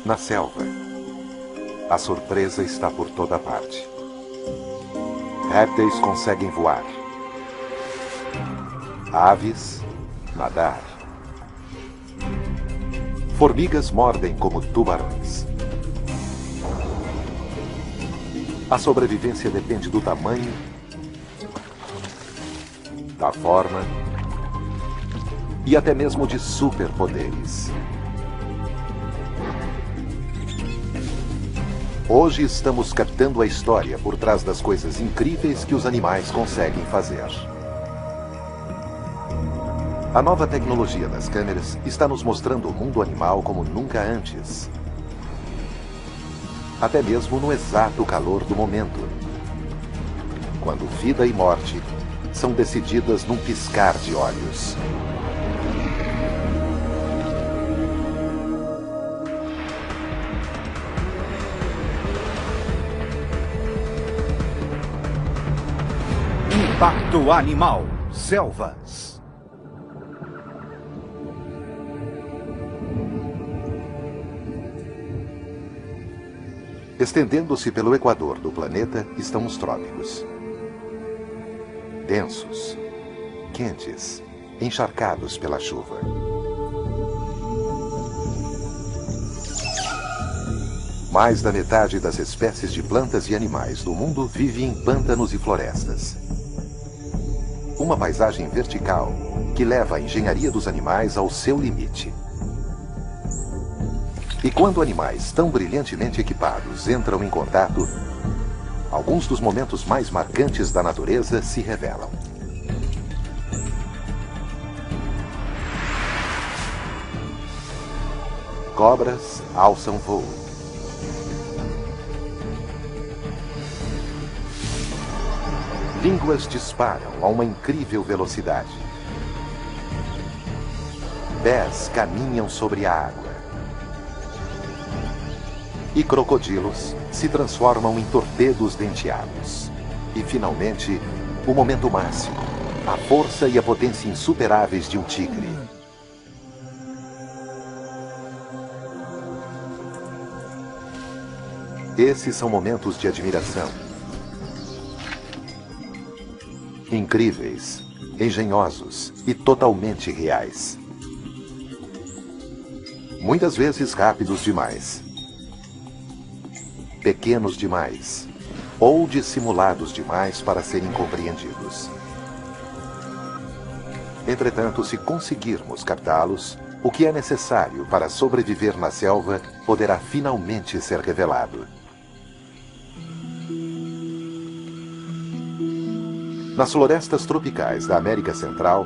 Na selva, a surpresa está por toda parte. Répteis conseguem voar. Aves, nadar. Formigas mordem como tubarões. A sobrevivência depende do tamanho, da forma e até mesmo de superpoderes. Hoje estamos captando a história por trás das coisas incríveis que os animais conseguem fazer. A nova tecnologia das câmeras está nos mostrando o mundo animal como nunca antes. Até mesmo no exato calor do momento, quando vida e morte são decididas num piscar de olhos. Impacto Animal Selvas. Estendendo-se pelo equador do planeta estão os trópicos. Densos, quentes, encharcados pela chuva. Mais da metade das espécies de plantas e animais do mundo vive em pântanos e florestas. Uma paisagem vertical que leva a engenharia dos animais ao seu limite. E quando animais tão brilhantemente equipados entram em contato, alguns dos momentos mais marcantes da natureza se revelam. Cobras alçam voo. Línguas disparam a uma incrível velocidade. Pés caminham sobre a água. E crocodilos se transformam em torpedos denteados. E, finalmente, o momento máximo, a força e a potência insuperáveis de um tigre. Esses são momentos de admiração. Incríveis, engenhosos e totalmente reais. Muitas vezes rápidos demais. Pequenos demais, ou dissimulados demais para serem compreendidos. Entretanto, se conseguirmos captá-los, o que é necessário para sobreviver na selva poderá finalmente ser revelado. Nas florestas tropicais da América Central,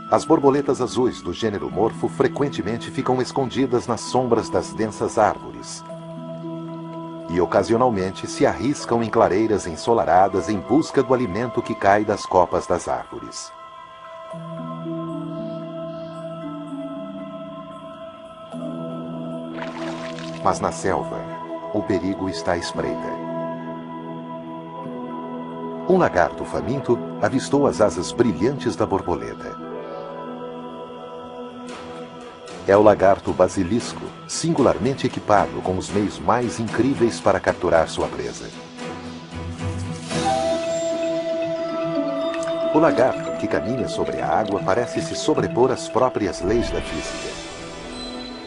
as borboletas azuis do gênero morfo frequentemente ficam escondidas nas sombras das densas árvores. E ocasionalmente se arriscam em clareiras ensolaradas em busca do alimento que cai das copas das árvores. Mas na selva, o perigo está à espreita. Um lagarto faminto avistou as asas brilhantes da borboleta. É o lagarto basilisco, singularmente equipado com os meios mais incríveis para capturar sua presa. O lagarto que caminha sobre a água parece se sobrepor às próprias leis da física.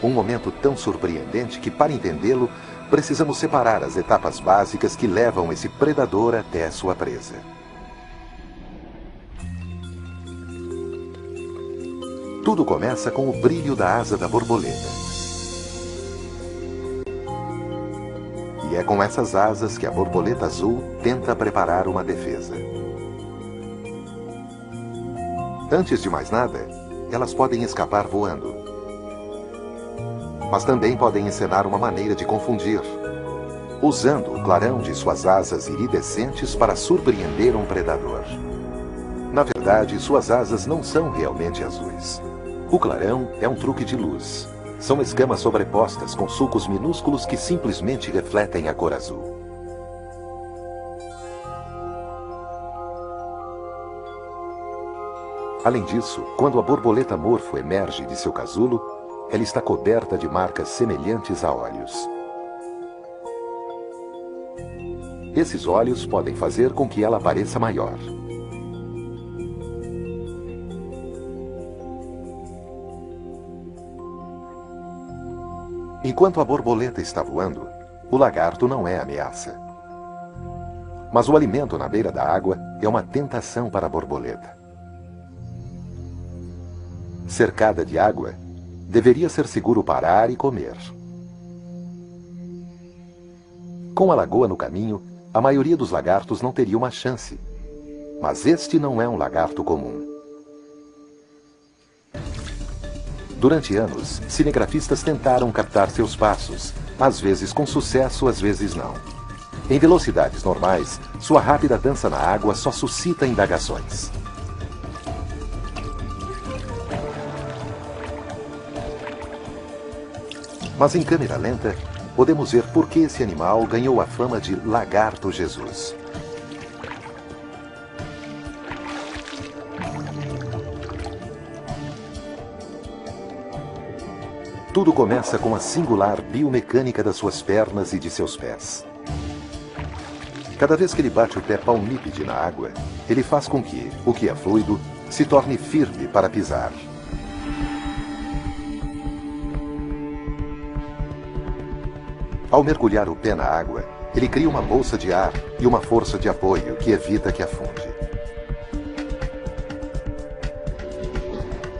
Um momento tão surpreendente que, para entendê-lo, precisamos separar as etapas básicas que levam esse predador até sua presa. Tudo começa com o brilho da asa da borboleta. E é com essas asas que a borboleta azul tenta preparar uma defesa. Antes de mais nada, elas podem escapar voando. Mas também podem encenar uma maneira de confundir, usando o clarão de suas asas iridescentes para surpreender um predador. Na verdade, suas asas não são realmente azuis. O clarão é um truque de luz. São escamas sobrepostas com sulcos minúsculos que simplesmente refletem a cor azul. Além disso, quando a borboleta morfo emerge de seu casulo, ela está coberta de marcas semelhantes a olhos. Esses olhos podem fazer com que ela pareça maior. Enquanto a borboleta está voando, o lagarto não é ameaça. Mas o alimento na beira da água é uma tentação para a borboleta. Cercada de água, deveria ser seguro parar e comer. Com a lagoa no caminho, a maioria dos lagartos não teria uma chance. Mas este não é um lagarto comum. Durante anos, cinegrafistas tentaram captar seus passos, às vezes com sucesso, às vezes não. Em velocidades normais, sua rápida dança na água só suscita indagações. Mas em câmera lenta, podemos ver por que esse animal ganhou a fama de Lagarto Jesus. Tudo começa com a singular biomecânica das suas pernas e de seus pés. Cada vez que ele bate o pé palmípede na água, ele faz com que o que é fluido se torne firme para pisar. Ao mergulhar o pé na água, ele cria uma bolsa de ar e uma força de apoio que evita que afunde.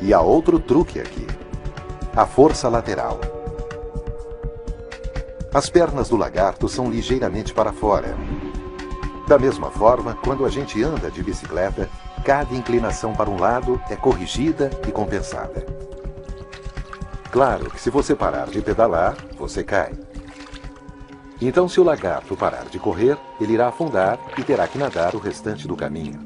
E há outro truque aqui: a força lateral. As pernas do lagarto são ligeiramente para fora. Da mesma forma, quando a gente anda de bicicleta, cada inclinação para um lado é corrigida e compensada. Claro que se você parar de pedalar, você cai. Então, se o lagarto parar de correr, ele irá afundar e terá que nadar o restante do caminho.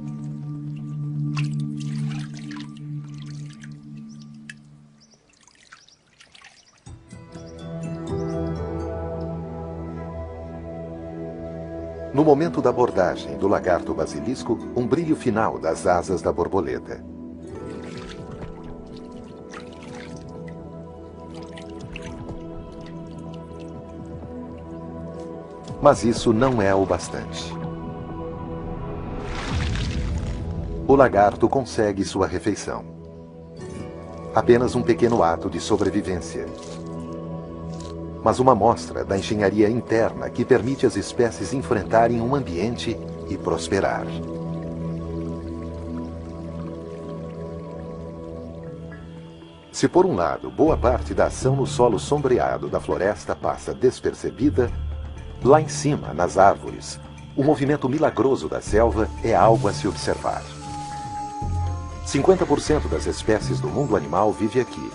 No momento da abordagem do lagarto basilisco, um brilho final das asas da borboleta. Mas isso não é o bastante. O lagarto consegue sua refeição. Apenas um pequeno ato de sobrevivência. Mas uma amostra da engenharia interna que permite às espécies enfrentarem um ambiente e prosperar. Se por um lado, boa parte da ação no solo sombreado da floresta passa despercebida, lá em cima, nas árvores, o movimento milagroso da selva é algo a se observar. 50% das espécies do mundo animal vive aqui,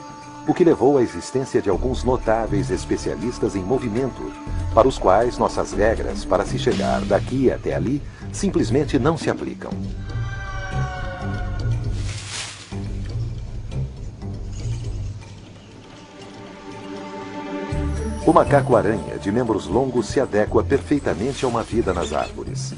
o que levou à existência de alguns notáveis especialistas em movimento, para os quais nossas regras para se chegar daqui até ali simplesmente não se aplicam. O macaco-aranha de membros longos se adequa perfeitamente a uma vida nas árvores.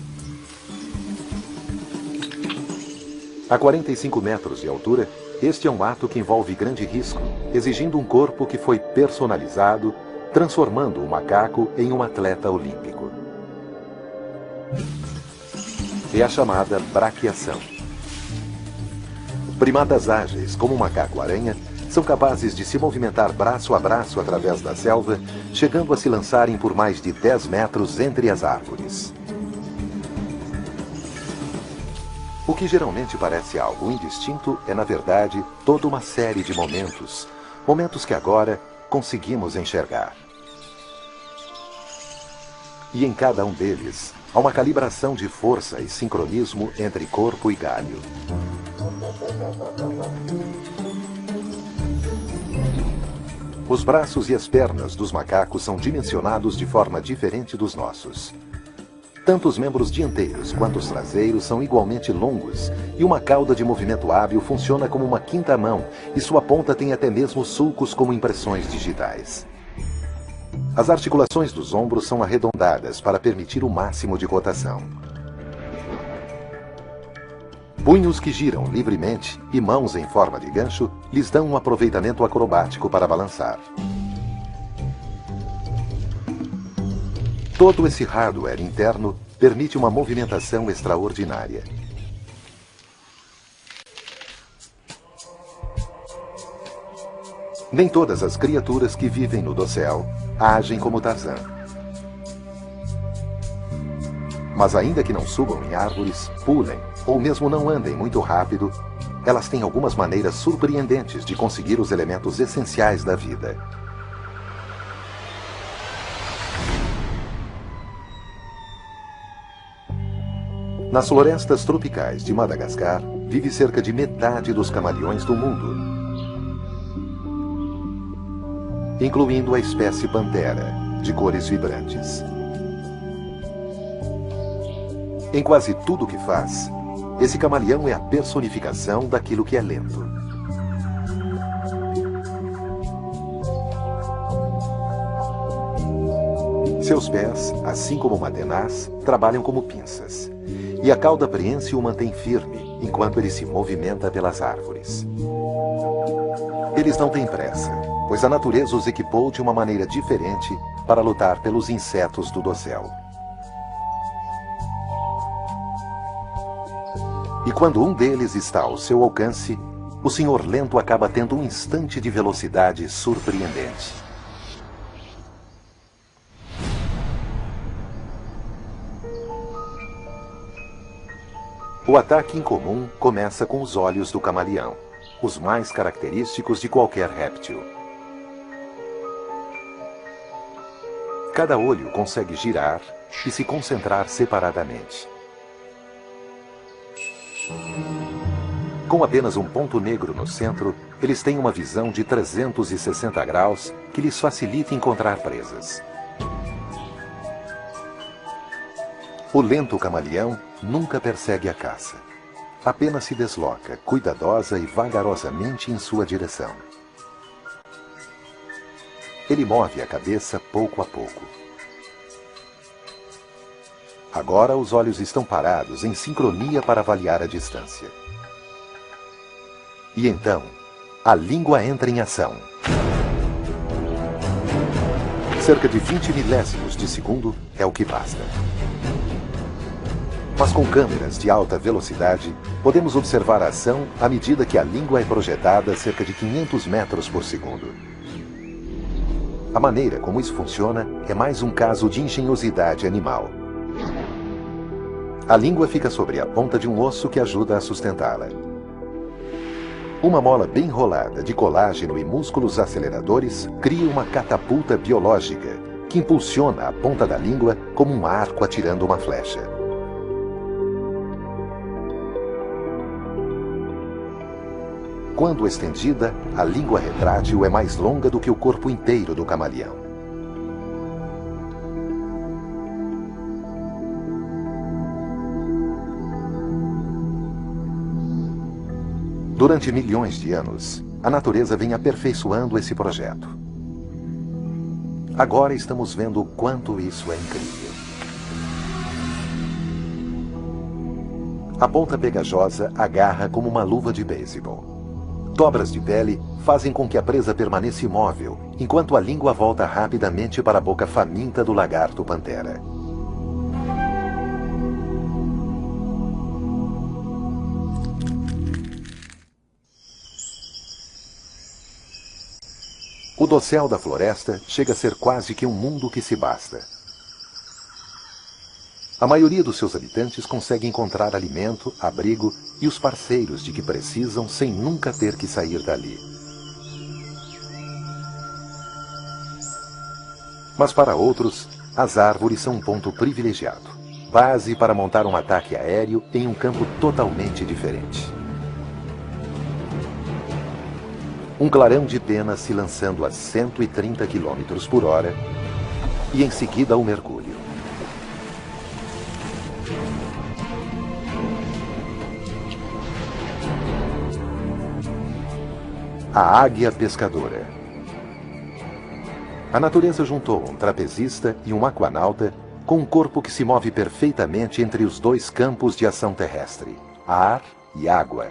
A 45 metros de altura, este é um ato que envolve grande risco, exigindo um corpo que foi personalizado, transformando o macaco em um atleta olímpico. É a chamada braquiação. Primatas ágeis, como o macaco-aranha, são capazes de se movimentar braço a braço através da selva, chegando a se lançarem por mais de 10 metros entre as árvores. O que geralmente parece algo indistinto é, na verdade, toda uma série de momentos. Momentos que agora conseguimos enxergar. E em cada um deles, há uma calibração de força e sincronismo entre corpo e galho. Os braços e as pernas dos macacos são dimensionados de forma diferente dos nossos. Tanto os membros dianteiros quanto os traseiros são igualmente longos, e uma cauda de movimento hábil funciona como uma quinta mão, e sua ponta tem até mesmo sulcos como impressões digitais. As articulações dos ombros são arredondadas para permitir o máximo de rotação. Punhos que giram livremente e mãos em forma de gancho lhes dão um aproveitamento acrobático para balançar. Todo esse hardware interno permite uma movimentação extraordinária. Nem todas as criaturas que vivem no dossel agem como Tarzan. Mas ainda que não subam em árvores, pulem ou mesmo não andem muito rápido, elas têm algumas maneiras surpreendentes de conseguir os elementos essenciais da vida. Nas florestas tropicais de Madagascar, vive cerca de metade dos camaleões do mundo, incluindo a espécie pantera, de cores vibrantes. Em quase tudo o que faz, esse camaleão é a personificação daquilo que é lento. Seus pés, assim como uma tenaz, trabalham como pinças, e a cauda preense o mantém firme enquanto ele se movimenta pelas árvores. Eles não têm pressa, pois a natureza os equipou de uma maneira diferente para lutar pelos insetos do dossel. E quando um deles está ao seu alcance, o Senhor Lento acaba tendo um instante de velocidade surpreendente. O ataque incomum começa com os olhos do camaleão, os mais característicos de qualquer réptil. Cada olho consegue girar e se concentrar separadamente. Com apenas um ponto negro no centro, eles têm uma visão de 360 graus que lhes facilita encontrar presas. O lento camaleão nunca persegue a caça. Apenas se desloca, cuidadosa e vagarosamente em sua direção. Ele move a cabeça pouco a pouco. Agora os olhos estão parados em sincronia para avaliar a distância. E então, a língua entra em ação. Cerca de 20 milésimos de segundo é o que basta. Mas com câmeras de alta velocidade, podemos observar a ação à medida que a língua é projetada a cerca de 500 metros por segundo. A maneira como isso funciona é mais um caso de engenhosidade animal. A língua fica sobre a ponta de um osso que ajuda a sustentá-la. Uma mola bem enrolada de colágeno e músculos aceleradores cria uma catapulta biológica que impulsiona a ponta da língua como um arco atirando uma flecha. Quando estendida, a língua retrátil é mais longa do que o corpo inteiro do camaleão. Durante milhões de anos, a natureza vem aperfeiçoando esse projeto. Agora estamos vendo o quanto isso é incrível. A ponta pegajosa agarra como uma luva de beisebol. Dobras de pele fazem com que a presa permaneça imóvel, enquanto a língua volta rapidamente para a boca faminta do lagarto pantera. O dossel da floresta chega a ser quase que um mundo que se basta. A maioria dos seus habitantes consegue encontrar alimento, abrigo e os parceiros de que precisam sem nunca ter que sair dali. Mas para outros, as árvores são um ponto privilegiado, base para montar um ataque aéreo em um campo totalmente diferente. Um clarão de pena se lançando a 130 km por hora e em seguida o mergulho. A águia pescadora. A natureza juntou um trapezista e um aquanauta com um corpo que se move perfeitamente entre os dois campos de ação terrestre, ar e água.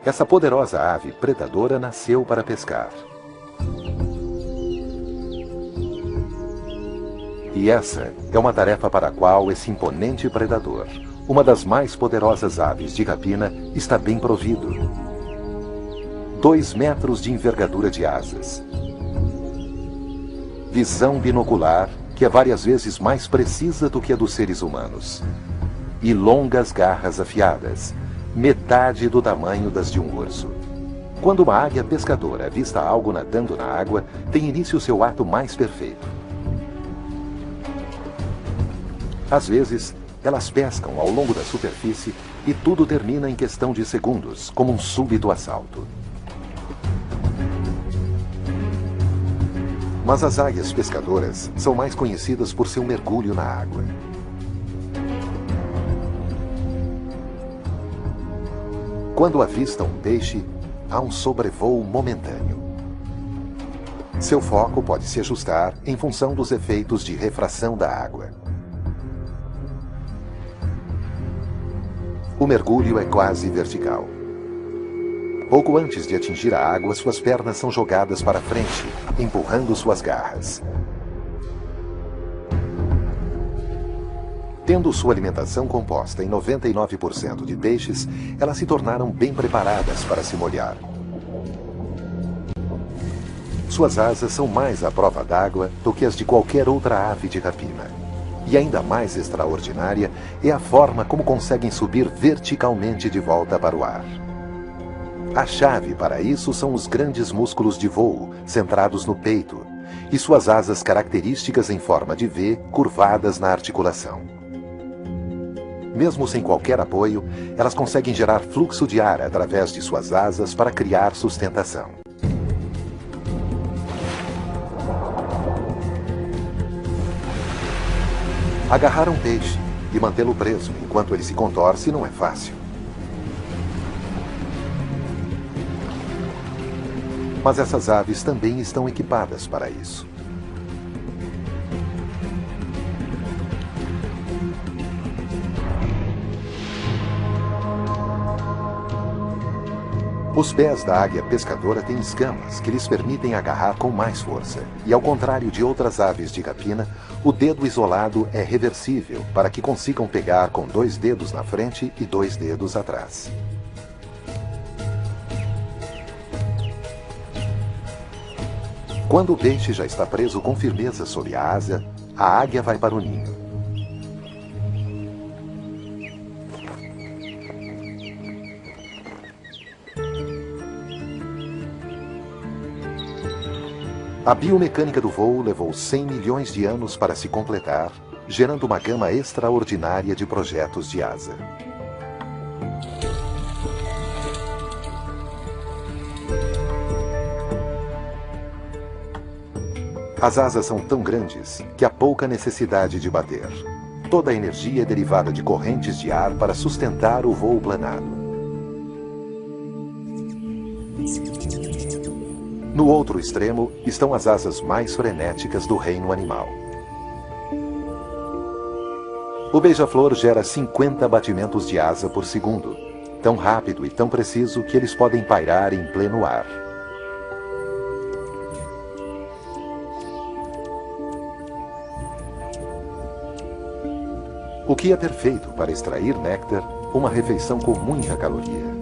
Essa poderosa ave predadora nasceu para pescar. E essa é uma tarefa para a qual esse imponente predador, uma das mais poderosas aves de rapina, está bem provido. 2 metros de envergadura de asas. Visão binocular, que é várias vezes mais precisa do que a dos seres humanos. E longas garras afiadas, metade do tamanho das de um urso. Quando uma águia pescadora avista algo nadando na água, tem início seu ato mais perfeito. Às vezes, elas pescam ao longo da superfície e tudo termina em questão de segundos, como um súbito assalto. Mas as águias pescadoras são mais conhecidas por seu mergulho na água. Quando avistam um peixe, há um sobrevoo momentâneo. Seu foco pode se ajustar em função dos efeitos de refração da água. O mergulho é quase vertical. Pouco antes de atingir a água, suas pernas são jogadas para frente, empurrando suas garras. Tendo sua alimentação composta em 99% de peixes, elas se tornaram bem preparadas para se molhar. Suas asas são mais à prova d'água do que as de qualquer outra ave de rapina. E ainda mais extraordinária é a forma como conseguem subir verticalmente de volta para o ar. A chave para isso são os grandes músculos de voo, centrados no peito, e suas asas características em forma de V, curvadas na articulação. Mesmo sem qualquer apoio, elas conseguem gerar fluxo de ar através de suas asas para criar sustentação. Agarrar um peixe e mantê-lo preso enquanto ele se contorce não é fácil. Mas essas aves também estão equipadas para isso. Os pés da águia pescadora têm escamas que lhes permitem agarrar com mais força. E ao contrário de outras aves de rapina, o dedo isolado é reversível para que consigam pegar com 2 dedos na frente e 2 dedos atrás. Quando o peixe já está preso com firmeza sob a asa, a águia vai para o ninho. A biomecânica do voo levou 100 milhões de anos para se completar, gerando uma gama extraordinária de projetos de asa. As asas são tão grandes que há pouca necessidade de bater. Toda a energia é derivada de correntes de ar para sustentar o voo planado. No outro extremo estão as asas mais frenéticas do reino animal. O beija-flor gera 50 batimentos de asa por segundo, tão rápido e tão preciso que eles podem pairar em pleno ar. O que é perfeito para extrair néctar, uma refeição com muita caloria.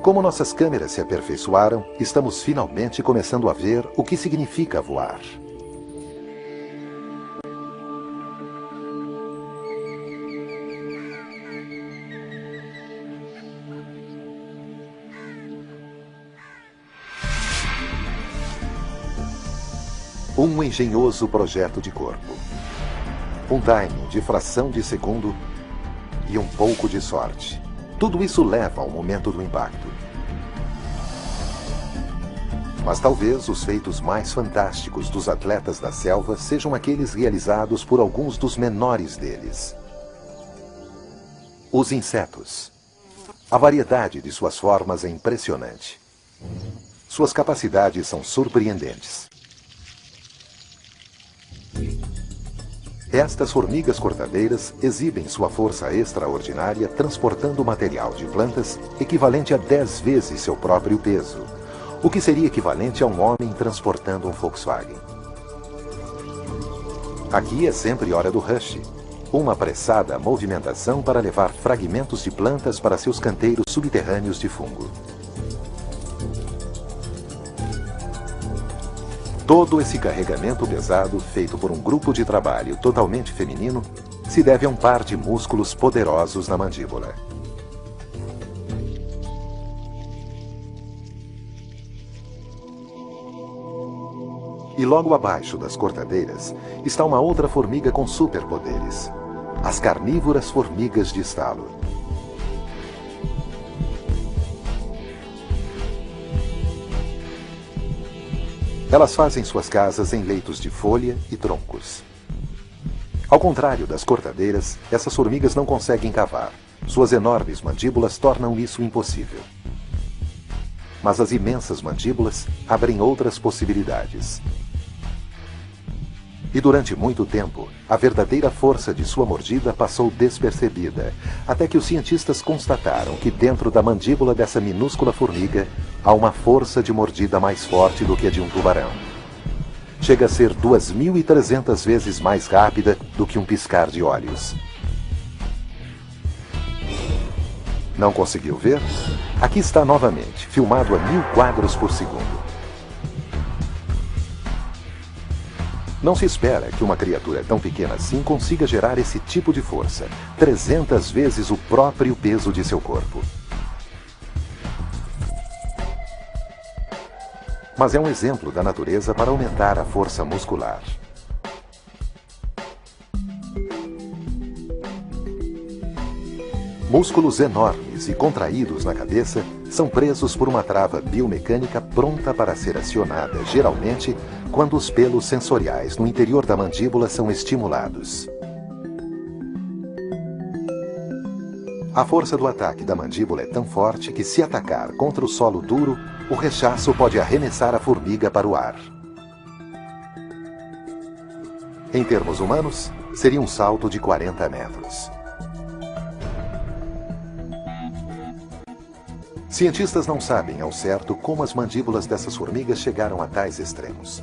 Como nossas câmeras se aperfeiçoaram, estamos finalmente começando a ver o que significa voar. Um engenhoso projeto de corpo. Um timing de fração de segundo e um pouco de sorte. Tudo isso leva ao momento do impacto. Mas talvez os feitos mais fantásticos dos atletas da selva sejam aqueles realizados por alguns dos menores deles. Os insetos. A variedade de suas formas é impressionante. Suas capacidades são surpreendentes. Estas formigas cortadeiras exibem sua força extraordinária transportando material de plantas equivalente a 10 vezes seu próprio peso, o que seria equivalente a um homem transportando um Volkswagen. Aqui é sempre hora do rush, uma apressada movimentação para levar fragmentos de plantas para seus canteiros subterrâneos de fungo. Todo esse carregamento pesado, feito por um grupo de trabalho totalmente feminino, se deve a um par de músculos poderosos na mandíbula. E logo abaixo das cortadeiras está uma outra formiga com superpoderes: as carnívoras formigas de estalo. Elas fazem suas casas em leitos de folha e troncos. Ao contrário das cortadeiras, essas formigas não conseguem cavar. Suas enormes mandíbulas tornam isso impossível. Mas as imensas mandíbulas abrem outras possibilidades. E durante muito tempo, a verdadeira força de sua mordida passou despercebida, até que os cientistas constataram que dentro da mandíbula dessa minúscula formiga há uma força de mordida mais forte do que a de um tubarão. Chega a ser 2.300 vezes mais rápida do que um piscar de olhos. Não conseguiu ver? Aqui está novamente, filmado a 1000 quadros por segundo. Não se espera que uma criatura tão pequena assim consiga gerar esse tipo de força, 300 vezes o próprio peso de seu corpo. Mas é um exemplo da natureza para aumentar a força muscular. Músculos enormes e contraídos na cabeça são presos por uma trava biomecânica pronta para ser acionada, geralmente, quando os pelos sensoriais no interior da mandíbula são estimulados. A força do ataque da mandíbula é tão forte que, se atacar contra o solo duro, o rechaço pode arremessar a formiga para o ar. Em termos humanos, seria um salto de 40 metros. Cientistas não sabem ao certo como as mandíbulas dessas formigas chegaram a tais extremos.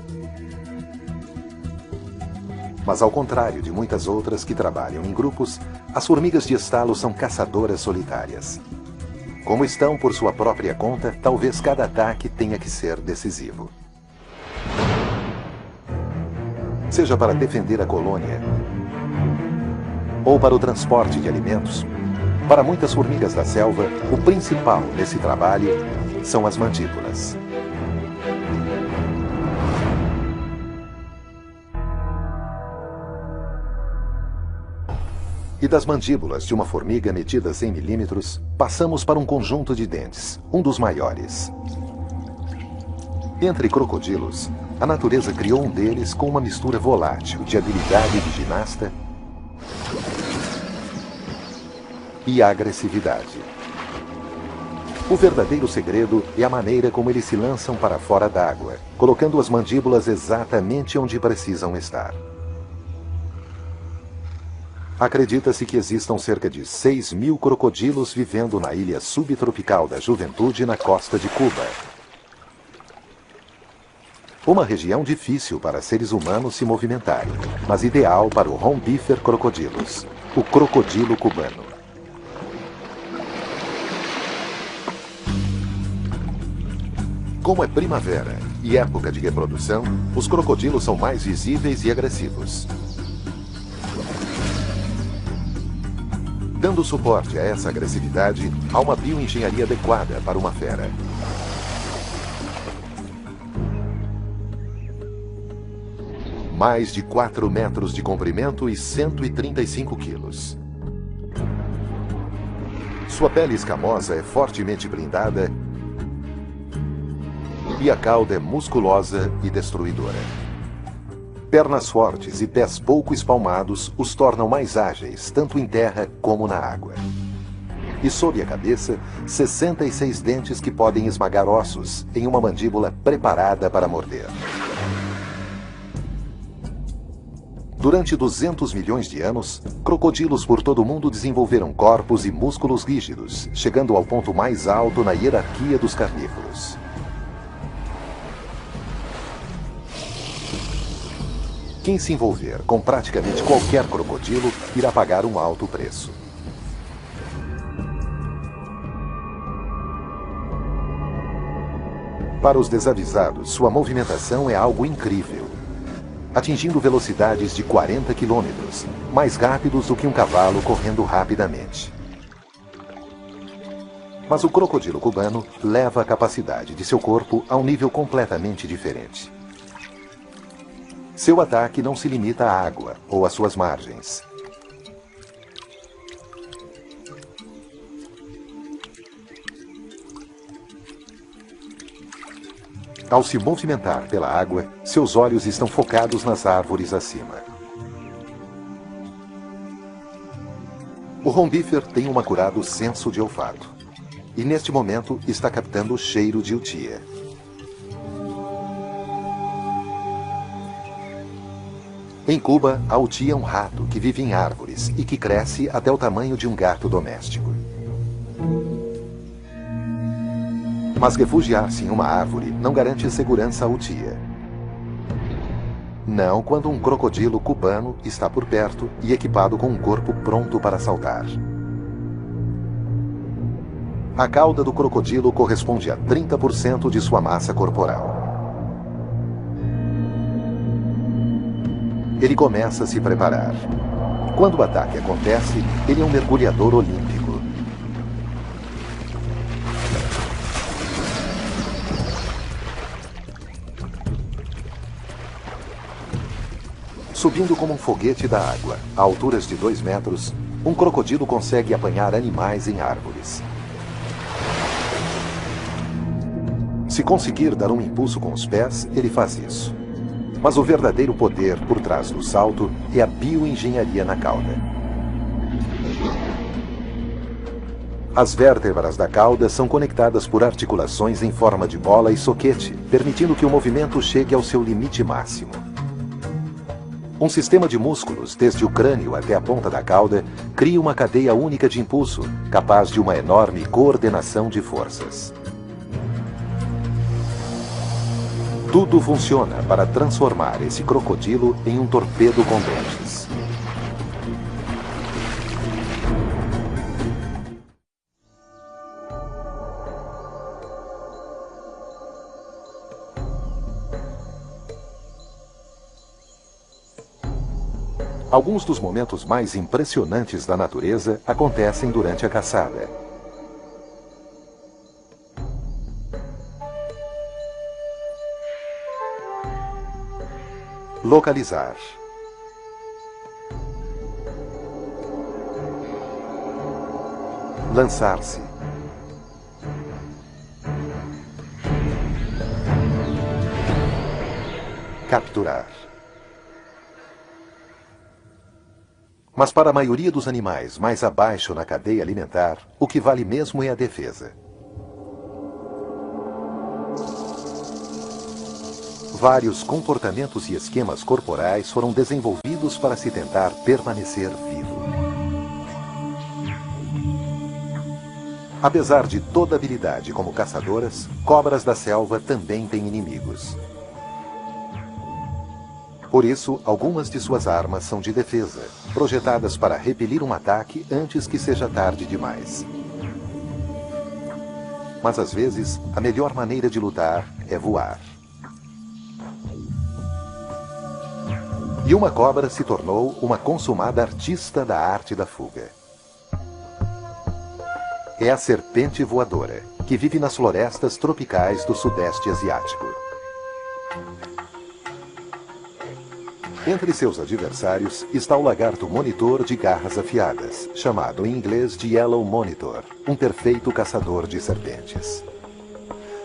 Mas ao contrário de muitas outras que trabalham em grupos, as formigas de estalo são caçadoras solitárias. Como estão por sua própria conta, talvez cada ataque tenha que ser decisivo. Seja para defender a colônia, ou para o transporte de alimentos, para muitas formigas da selva, o principal nesse trabalho são as mandíbulas. E das mandíbulas de uma formiga medidas em milímetros, passamos para um conjunto de dentes, um dos maiores. Entre crocodilos, a natureza criou um deles com uma mistura volátil de habilidade de ginasta e agressividade. O verdadeiro segredo é a maneira como eles se lançam para fora d'água, colocando as mandíbulas exatamente onde precisam estar. Acredita-se que existam cerca de 6.000 crocodilos vivendo na ilha subtropical da Juventude, na costa de Cuba. Uma região difícil para seres humanos se movimentarem, mas ideal para o Rombifer crocodilus, o crocodilo cubano. Como é primavera e época de reprodução, os crocodilos são mais visíveis e agressivos. Dando suporte a essa agressividade, há uma bioengenharia adequada para uma fera. Mais de 4 metros de comprimento e 135 quilos. Sua pele escamosa é fortemente blindada e a cauda é musculosa e destruidora. Pernas fortes e pés pouco espalmados os tornam mais ágeis, tanto em terra como na água. E sob a cabeça, 66 dentes que podem esmagar ossos em uma mandíbula preparada para morder. Durante 200 milhões de anos, crocodilos por todo o mundo desenvolveram corpos e músculos rígidos, chegando ao ponto mais alto na hierarquia dos carnívoros. Quem se envolver com praticamente qualquer crocodilo irá pagar um alto preço. Para os desavisados, sua movimentação é algo incrível, atingindo velocidades de 40 km, mais rápidos do que um cavalo correndo rapidamente. Mas o crocodilo cubano leva a capacidade de seu corpo a um nível completamente diferente. Seu ataque não se limita à água ou às suas margens. Ao se movimentar pela água, seus olhos estão focados nas árvores acima. O rombífer tem um acurado senso de olfato, e neste momento está captando o cheiro de utia. Em Cuba, a utia é um rato que vive em árvores e que cresce até o tamanho de um gato doméstico. Mas refugiar-se em uma árvore não garante segurança à utia. Não quando um crocodilo cubano está por perto e equipado com um corpo pronto para saltar. A cauda do crocodilo corresponde a 30% de sua massa corporal. Ele começa a se preparar. Quando o ataque acontece, ele é um mergulhador olímpico. Subindo como um foguete da água, a alturas de 2 metros, um crocodilo consegue apanhar animais em árvores. Se conseguir dar um impulso com os pés, ele faz isso. Mas o verdadeiro poder por trás do salto é a bioengenharia na cauda. As vértebras da cauda são conectadas por articulações em forma de bola e soquete, permitindo que o movimento chegue ao seu limite máximo. Um sistema de músculos, desde o crânio até a ponta da cauda, cria uma cadeia única de impulso, capaz de uma enorme coordenação de forças. Tudo funciona para transformar esse crocodilo em um torpedo com dentes. Alguns dos momentos mais impressionantes da natureza acontecem durante a caçada. Localizar. Lançar-se. Capturar. Mas para a maioria dos animais mais abaixo na cadeia alimentar, o que vale mesmo é a defesa. Vários comportamentos e esquemas corporais foram desenvolvidos para se tentar permanecer vivo. Apesar de toda habilidade como caçadoras, cobras da selva também têm inimigos. Por isso, algumas de suas armas são de defesa, projetadas para repelir um ataque antes que seja tarde demais. Mas às vezes, a melhor maneira de lutar é voar. E uma cobra se tornou uma consumada artista da arte da fuga. É a serpente voadora, que vive nas florestas tropicais do Sudeste Asiático. Entre seus adversários está o lagarto monitor de garras afiadas, chamado em inglês de Yellow Monitor, um perfeito caçador de serpentes.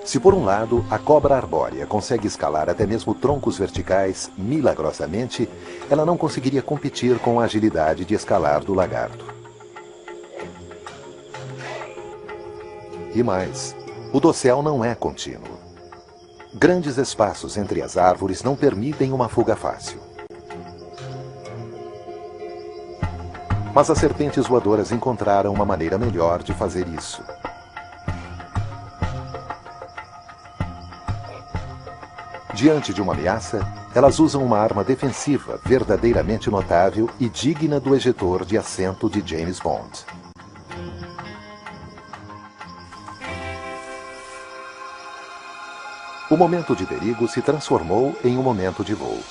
Se por um lado a cobra arbórea consegue escalar até mesmo troncos verticais milagrosamente, ela não conseguiria competir com a agilidade de escalar do lagarto. E mais, o dossel não é contínuo. Grandes espaços entre as árvores não permitem uma fuga fácil. Mas as serpentes voadoras encontraram uma maneira melhor de fazer isso. Diante de uma ameaça, elas usam uma arma defensiva verdadeiramente notável e digna do ejetor de assento de James Bond. O momento de perigo se transformou em um momento de voo.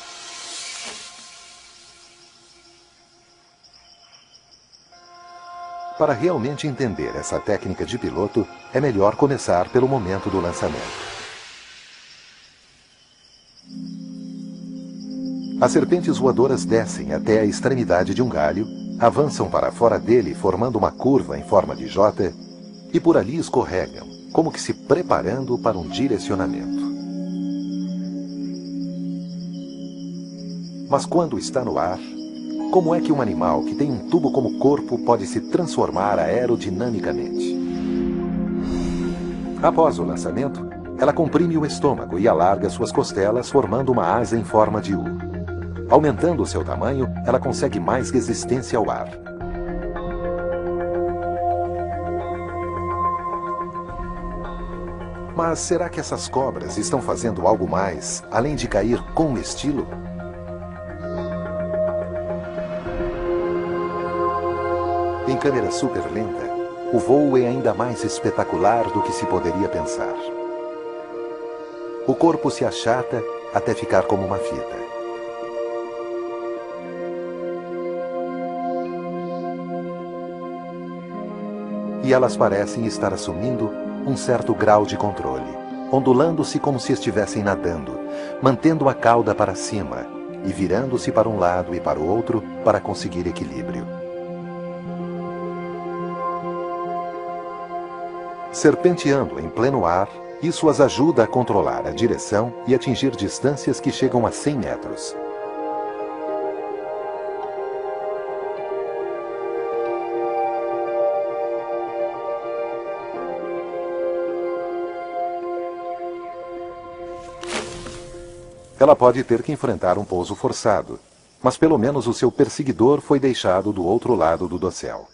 Para realmente entender essa técnica de piloto, é melhor começar pelo momento do lançamento. As serpentes voadoras descem até a extremidade de um galho, avançam para fora dele formando uma curva em forma de J e por ali escorregam, como que se preparando para um direcionamento. Mas quando está no ar, como é que um animal que tem um tubo como corpo pode se transformar aerodinamicamente? Após o lançamento, ela comprime o estômago e alarga suas costelas formando uma asa em forma de U. Aumentando o seu tamanho, ela consegue mais resistência ao ar. Mas será que essas cobras estão fazendo algo mais, além de cair com estilo? Em câmera super lenta, o voo é ainda mais espetacular do que se poderia pensar. O corpo se achata até ficar como uma fita. E elas parecem estar assumindo um certo grau de controle, ondulando-se como se estivessem nadando, mantendo a cauda para cima e virando-se para um lado e para o outro para conseguir equilíbrio. Serpenteando em pleno ar, isso as ajuda a controlar a direção e atingir distâncias que chegam a 100 metros. Ela pode ter que enfrentar um pouso forçado, mas pelo menos o seu perseguidor foi deixado do outro lado do dossel.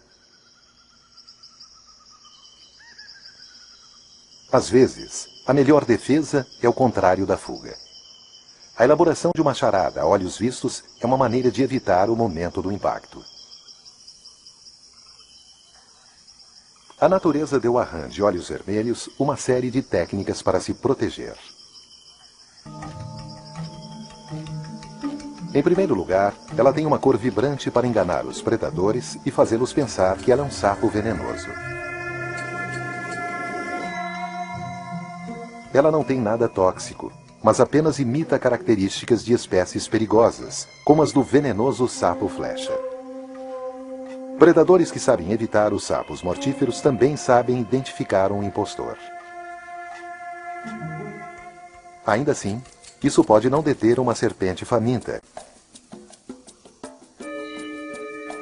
Às vezes, a melhor defesa é o contrário da fuga. A elaboração de uma charada a olhos vistos é uma maneira de evitar o momento do impacto. A natureza deu a rã de olhos vermelhos uma série de técnicas para se proteger. Em primeiro lugar, ela tem uma cor vibrante para enganar os predadores e fazê-los pensar que ela é um sapo venenoso. Ela não tem nada tóxico, mas apenas imita características de espécies perigosas, como as do venenoso sapo flecha. Predadores que sabem evitar os sapos mortíferos também sabem identificar um impostor. Ainda assim, isso pode não deter uma serpente faminta.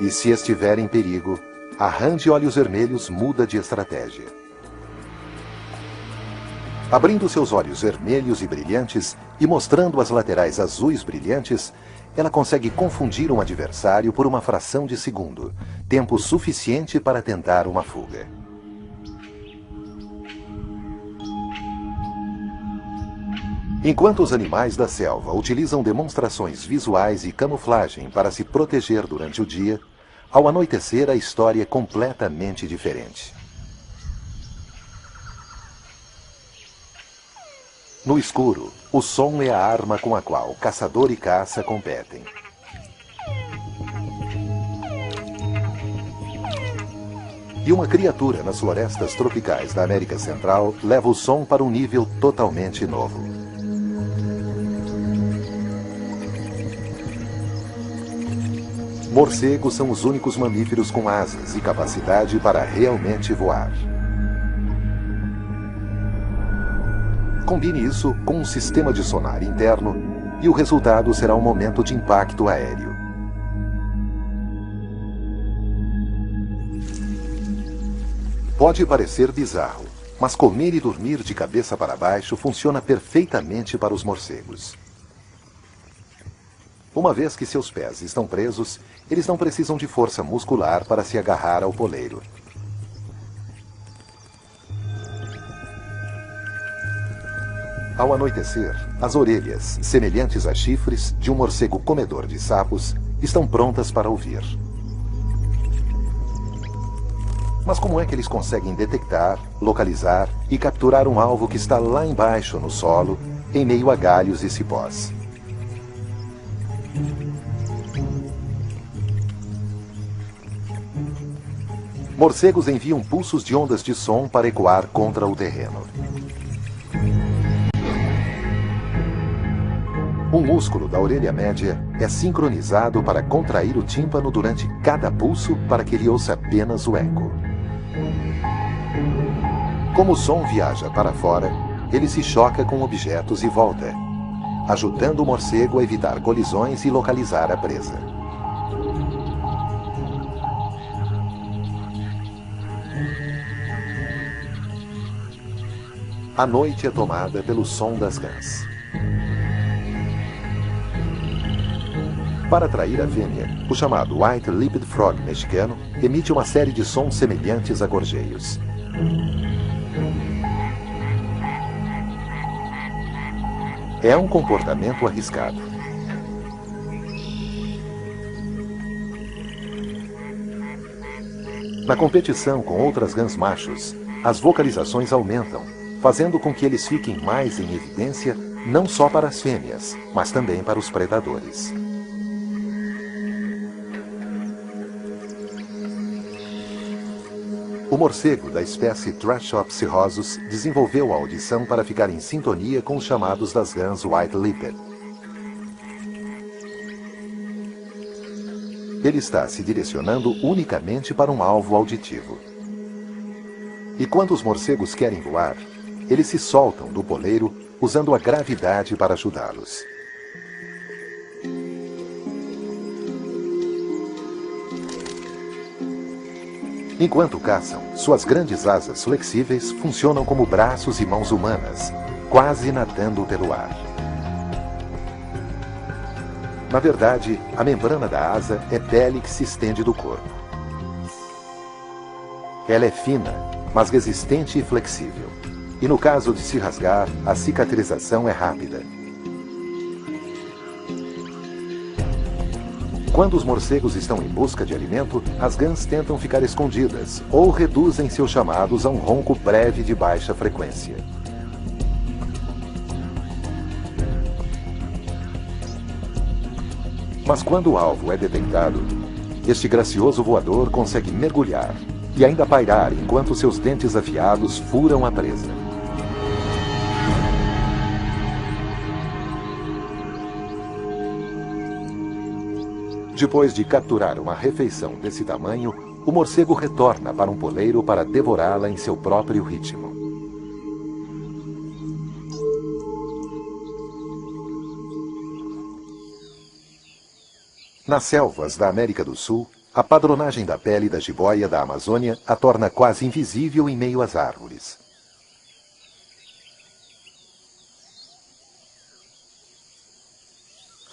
E se estiver em perigo, a rã de olhos vermelhos muda de estratégia. Abrindo seus olhos vermelhos e brilhantes e mostrando as laterais azuis brilhantes, ela consegue confundir um adversário por uma fração de segundo, tempo suficiente para tentar uma fuga. Enquanto os animais da selva utilizam demonstrações visuais e camuflagem para se proteger durante o dia, ao anoitecer a história é completamente diferente. No escuro, o som é a arma com a qual caçador e caça competem. E uma criatura nas florestas tropicais da América Central leva o som para um nível totalmente novo. Morcegos são os únicos mamíferos com asas e capacidade para realmente voar. Combine isso com um sistema de sonar interno e o resultado será um momento de impacto aéreo. Pode parecer bizarro, mas comer e dormir de cabeça para baixo funciona perfeitamente para os morcegos. Uma vez que seus pés estão presos, eles não precisam de força muscular para se agarrar ao poleiro. Ao anoitecer, as orelhas, semelhantes a chifres de um morcego comedor de sapos, estão prontas para ouvir. Mas como é que eles conseguem detectar, localizar e capturar um alvo que está lá embaixo no solo, em meio a galhos e cipós? Morcegos enviam pulsos de ondas de som para ecoar contra o terreno. O músculo da orelha média é sincronizado para contrair o tímpano durante cada pulso para que ele ouça apenas o eco. Como o som viaja para fora, ele se choca com objetos e volta, ajudando o morcego a evitar colisões e localizar a presa. A noite é tomada pelo som das rãs. Para atrair a fêmea, o chamado White-lipped Frog mexicano emite uma série de sons semelhantes a gorjeios. É um comportamento arriscado. Na competição com outras rãs machos, as vocalizações aumentam, fazendo com que eles fiquem mais em evidência não só para as fêmeas, mas também para os predadores. O morcego da espécie Trashopsirrhosus desenvolveu a audição para ficar em sintonia com os chamados das rãs White-lipped. Ele está se direcionando unicamente para um alvo auditivo. E quando os morcegos querem voar, eles se soltam do poleiro usando a gravidade para ajudá-los. Enquanto caçam, suas grandes asas flexíveis funcionam como braços e mãos humanas, quase nadando pelo ar. Na verdade, a membrana da asa é pele que se estende do corpo. Ela é fina, mas resistente e flexível. E no caso de se rasgar, a cicatrização é rápida. Quando os morcegos estão em busca de alimento, as rãs tentam ficar escondidas ou reduzem seus chamados a um ronco breve de baixa frequência. Mas quando o alvo é detectado, este gracioso voador consegue mergulhar e ainda pairar enquanto seus dentes afiados furam a presa. Depois de capturar uma refeição desse tamanho, o morcego retorna para um poleiro para devorá-la em seu próprio ritmo. Nas selvas da América do Sul, a padronagem da pele da jiboia da Amazônia a torna quase invisível em meio às árvores.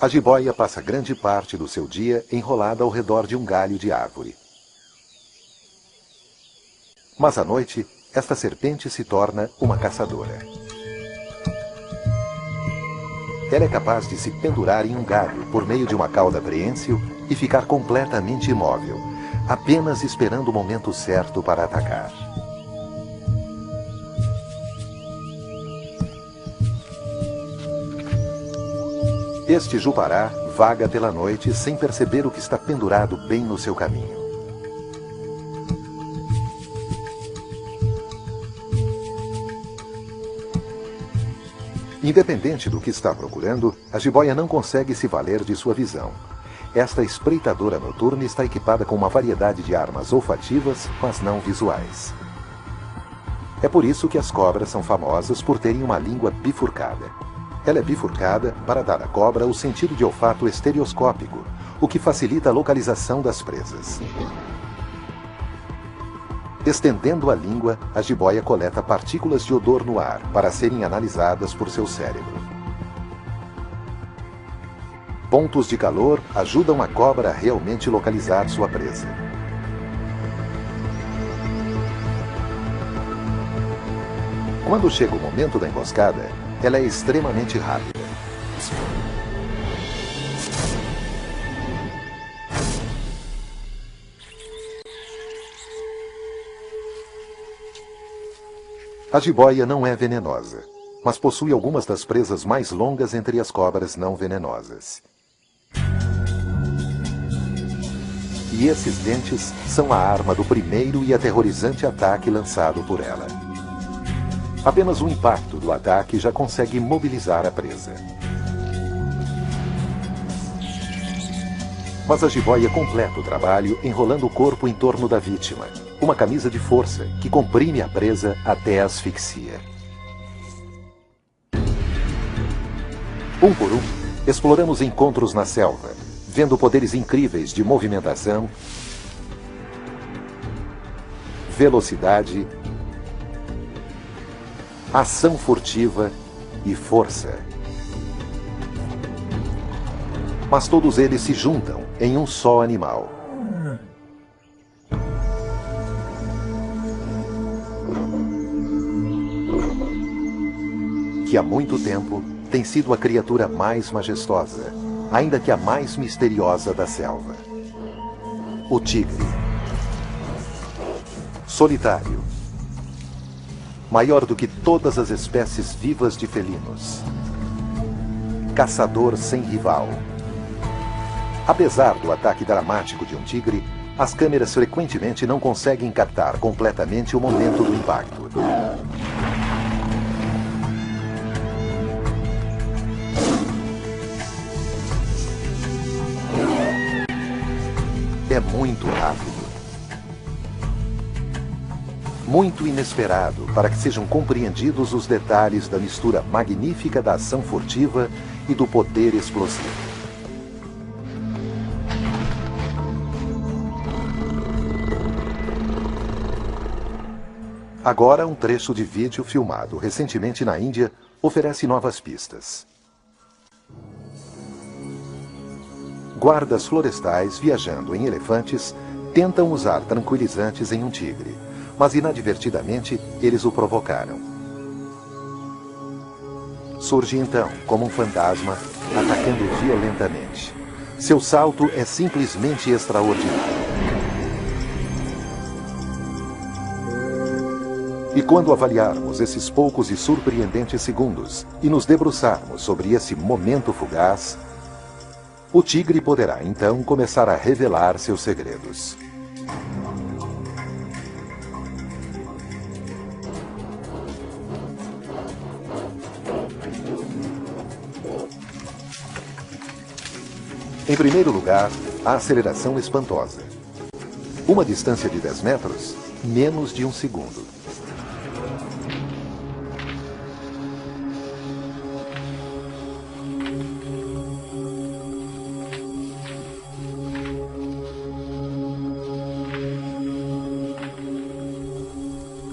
A jiboia passa grande parte do seu dia enrolada ao redor de um galho de árvore. Mas à noite, esta serpente se torna uma caçadora. Ela é capaz de se pendurar em um galho por meio de uma cauda preensil e ficar completamente imóvel, apenas esperando o momento certo para atacar. Este jupará vaga pela noite sem perceber o que está pendurado bem no seu caminho. Independente do que está procurando, a jiboia não consegue se valer de sua visão. Esta espreitadora noturna está equipada com uma variedade de armas olfativas, mas não visuais. É por isso que as cobras são famosas por terem uma língua bifurcada. Ela é bifurcada para dar à cobra o sentido de olfato estereoscópico, o que facilita a localização das presas. Estendendo a língua, a jiboia coleta partículas de odor no ar para serem analisadas por seu cérebro. Pontos de calor ajudam a cobra a realmente localizar sua presa. Quando chega o momento da emboscada, ela é extremamente rápida. A jiboia não é venenosa, mas possui algumas das presas mais longas entre as cobras não venenosas. E esses dentes são a arma do primeiro e aterrorizante ataque lançado por ela. Apenas o impacto do ataque já consegue imobilizar a presa. Mas a jiboia completa o trabalho enrolando o corpo em torno da vítima, uma camisa de força que comprime a presa até a asfixia. Um por um, exploramos encontros na selva, vendo poderes incríveis de movimentação, velocidade, ação furtiva e força. Mas todos eles se juntam em um só animal. Que há muito tempo tem sido a criatura mais majestosa, ainda que a mais misteriosa da selva. O tigre. Solitário. Maior do que todas as espécies vivas de felinos. Caçador sem rival. Apesar do ataque dramático de um tigre, as câmeras frequentemente não conseguem captar completamente o momento do impacto. É muito rápido. Muito inesperado para que sejam compreendidos os detalhes da mistura magnífica da ação furtiva e do poder explosivo. Agora, um trecho de vídeo filmado recentemente na Índia oferece novas pistas. Guardas florestais viajando em elefantes tentam usar tranquilizantes em um tigre, mas inadvertidamente eles o provocaram. Surge então como um fantasma, atacando violentamente. Seu salto é simplesmente extraordinário. E quando avaliarmos esses poucos e surpreendentes segundos e nos debruçarmos sobre esse momento fugaz, o tigre poderá então começar a revelar seus segredos. Em primeiro lugar, a aceleração espantosa. Uma distância de 10 metros, menos de um segundo.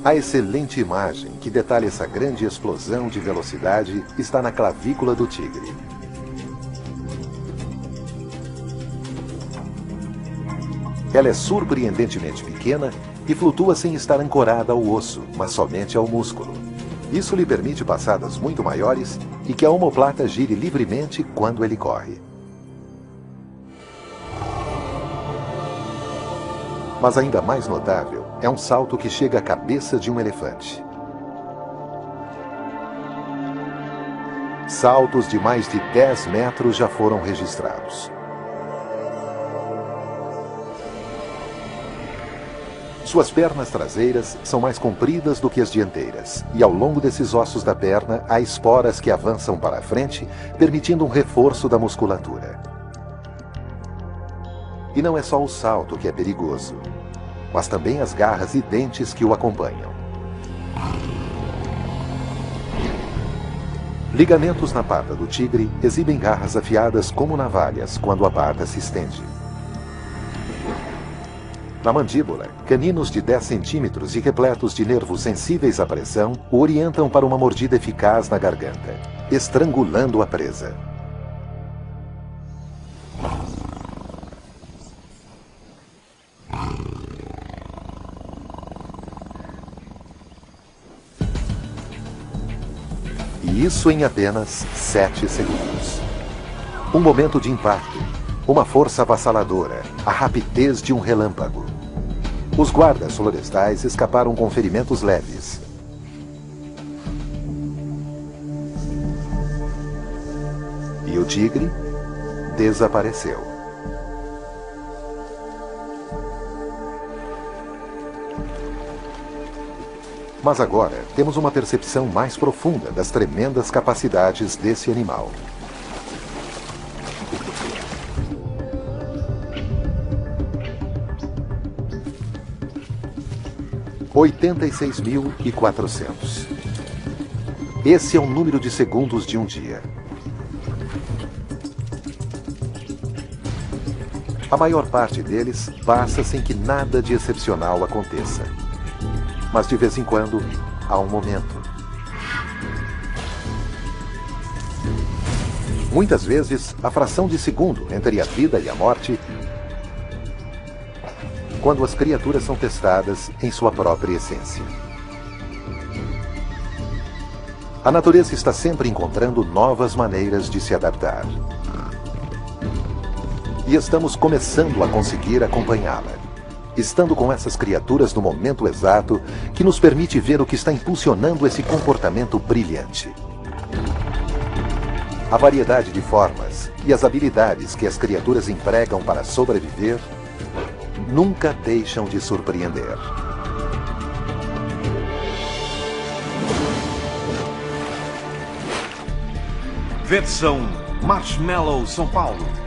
A excelente imagem que detalha essa grande explosão de velocidade está na clavícula do tigre. Ela é surpreendentemente pequena e flutua sem estar ancorada ao osso, mas somente ao músculo. Isso lhe permite passadas muito maiores e que a omoplata gire livremente quando ele corre. Mas ainda mais notável é um salto que chega à cabeça de um elefante. Saltos de mais de 10 metros já foram registrados. Suas pernas traseiras são mais compridas do que as dianteiras, e ao longo desses ossos da perna há esporas que avançam para a frente, permitindo um reforço da musculatura. E não é só o salto que é perigoso, mas também as garras e dentes que o acompanham. Ligamentos na pata do tigre exibem garras afiadas como navalhas quando a pata se estende. Na mandíbula, caninos de 10 centímetros e repletos de nervos sensíveis à pressão o orientam para uma mordida eficaz na garganta, estrangulando a presa. E isso em apenas 7 segundos. Um momento de impacto, uma força avassaladora, a rapidez de um relâmpago. Os guardas florestais escaparam com ferimentos leves. E o tigre desapareceu. Mas agora temos uma percepção mais profunda das tremendas capacidades desse animal. – 86.400. Esse é o número de segundos de um dia. A maior parte deles passa sem que nada de excepcional aconteça. Mas de vez em quando, há um momento. Muitas vezes, a fração de segundo entre a vida e a morte, quando as criaturas são testadas em sua própria essência. A natureza está sempre encontrando novas maneiras de se adaptar. E estamos começando a conseguir acompanhá-la, estando com essas criaturas no momento exato que nos permite ver o que está impulsionando esse comportamento brilhante. A variedade de formas e as habilidades que as criaturas empregam para sobreviver nunca deixam de surpreender. Versão Marshmallow São Paulo.